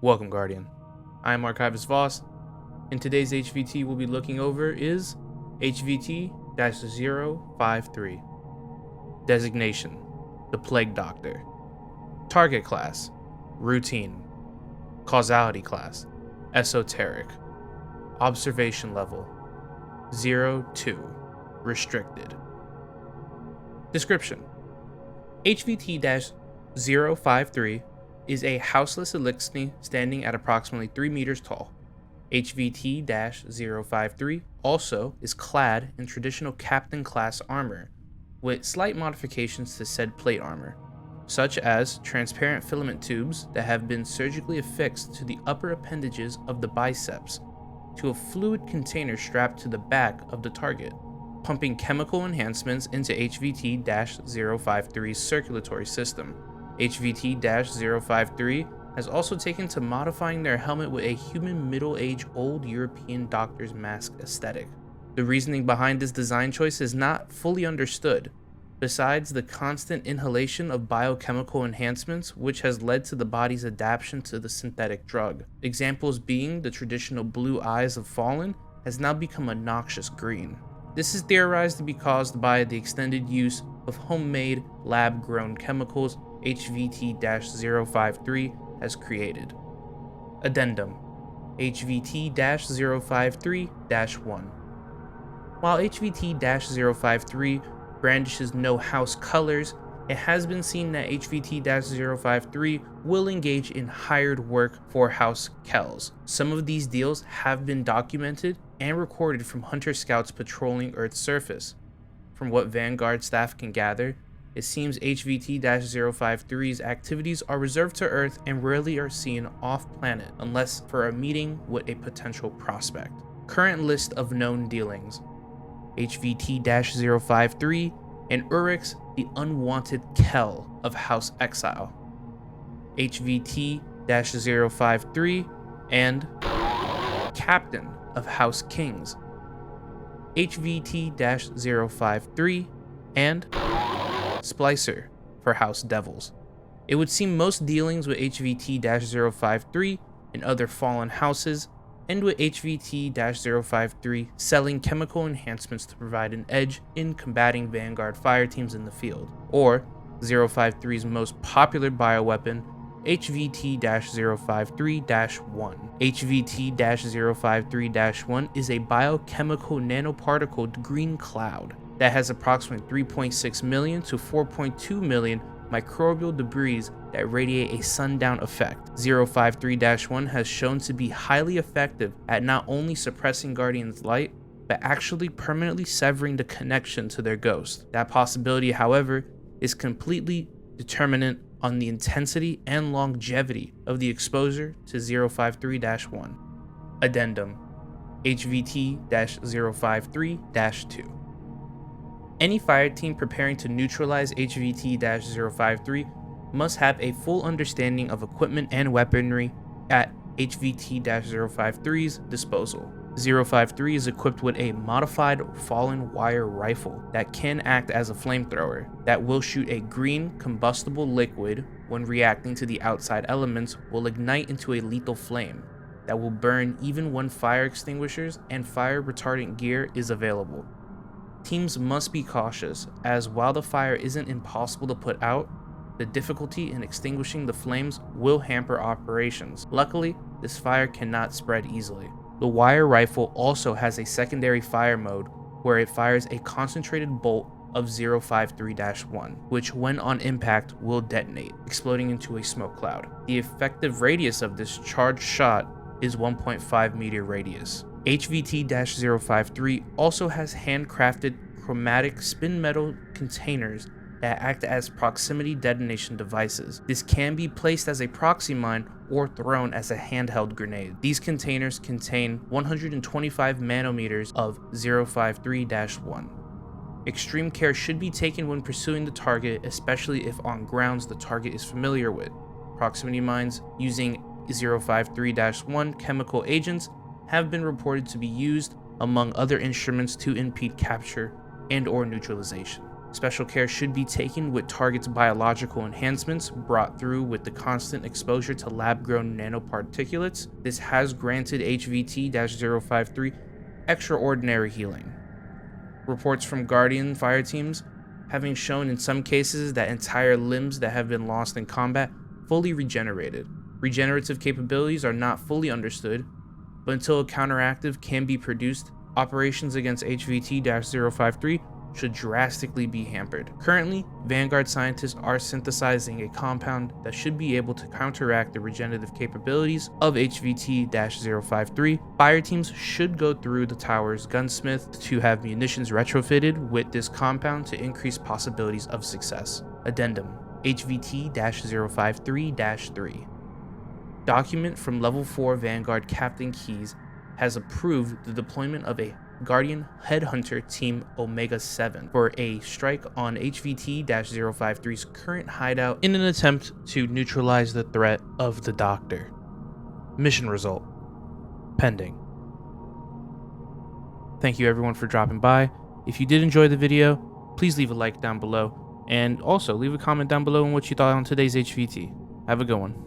Welcome, Guardian. I am Archivist Voss, and today's HVT we'll be looking over is HVT-053. Designation: the Plague Doctor. Target class: Routine. Causality class: Esoteric. Observation level: 0-2. Restricted. Description: HVT-053 is a houseless elixir standing at approximately 3 meters tall. HVT-053 also is clad in traditional captain class armor, with slight modifications to said plate armor, such as transparent filament tubes that have been surgically affixed to the upper appendages of the biceps to a fluid container strapped to the back of the target, pumping chemical enhancements into HVT-053's circulatory system. HVT-053 has also taken to modifying their helmet with a human middle-aged old European doctor's mask aesthetic. The reasoning behind this design choice is not fully understood, besides the constant inhalation of biochemical enhancements which has led to the body's adaptation to the synthetic drug. Examples being the traditional blue eyes of Fallen has now become a noxious green. This is theorized to be caused by the extended use of homemade, lab-grown chemicals HVT-053 has created. Addendum: HVT-053-1. While HVT-053 brandishes no house colors, it has been seen that HVT-053 will engage in hired work for House Kells. Some of these deals have been documented and recorded from Hunter Scouts patrolling Earth's surface. From what Vanguard staff can gather, it seems HVT-053's activities are reserved to Earth and rarely are seen off-planet unless for a meeting with a potential prospect. Current list of known dealings: HVT-053 and Urix, the unwanted Kell of House Exile. HVT-053 and Captain of House Kings. HVT-053 and Splicer for House Devils. It would seem most dealings with HVT-053 and other fallen houses end with HVT-053 selling chemical enhancements to provide an edge in combating Vanguard fire teams in the field, or 053's most popular bioweapon, HVT-053-1. HVT-053-1 is a biochemical nanoparticle green cloud that has approximately 3.6 million to 4.2 million microbial debris that radiate a sundown effect. 053-1 has shown to be highly effective at not only suppressing Guardian's light, but actually permanently severing the connection to their ghost. That possibility, however, is completely determinant on the intensity and longevity of the exposure to 053-1. Addendum: HVT-053-2. Any fire team preparing to neutralize HVT-053 must have a full understanding of equipment and weaponry at HVT-053's disposal. 053 is equipped with a modified fallen wire rifle that can act as a flamethrower that will shoot a green combustible liquid when reacting to the outside elements, will ignite into a lethal flame that will burn even when fire extinguishers and fire retardant gear is available. Teams must be cautious, as while the fire isn't impossible to put out, the difficulty in extinguishing the flames will hamper operations. Luckily, this fire cannot spread easily. The wire rifle also has a secondary fire mode where it fires a concentrated bolt of 053-1, which when on impact will detonate, exploding into a smoke cloud. The effective radius of this charged shot is 1.5 meter radius. HVT-053 also has handcrafted chromatic spin metal containers that act as proximity detonation devices. This can be placed as a proxy mine or thrown as a handheld grenade. These containers contain 125 nanometers of 053-1. Extreme care should be taken when pursuing the target, especially if on grounds the target is familiar with. Proximity mines using 053-1 chemical agents have been reported to be used among other instruments to impede capture and or neutralization. Special care should be taken with target's biological enhancements brought through with the constant exposure to lab-grown nanoparticulates. This has granted HVT-053 extraordinary healing. Reports from Guardian fire teams having shown in some cases that entire limbs that have been lost in combat fully regenerated. Regenerative capabilities are not fully understood, but until a counteractive can be produced, operations against HVT-053 should drastically be hampered. Currently, Vanguard scientists are synthesizing a compound that should be able to counteract the regenerative capabilities of HVT-053. Fire teams should go through the tower's gunsmith to have munitions retrofitted with this compound to increase possibilities of success. Addendum: HVT-053-3. Document from Level 4 Vanguard Captain Keys has approved the deployment of a Guardian Headhunter Team Omega-7 for a strike on HVT-053's current hideout in an attempt to neutralize the threat of the Doctor. Mission result pending. Thank you everyone for dropping by. If you did enjoy the video, please leave a like down below, and also leave a comment down below on what you thought on today's HVT. Have a good one.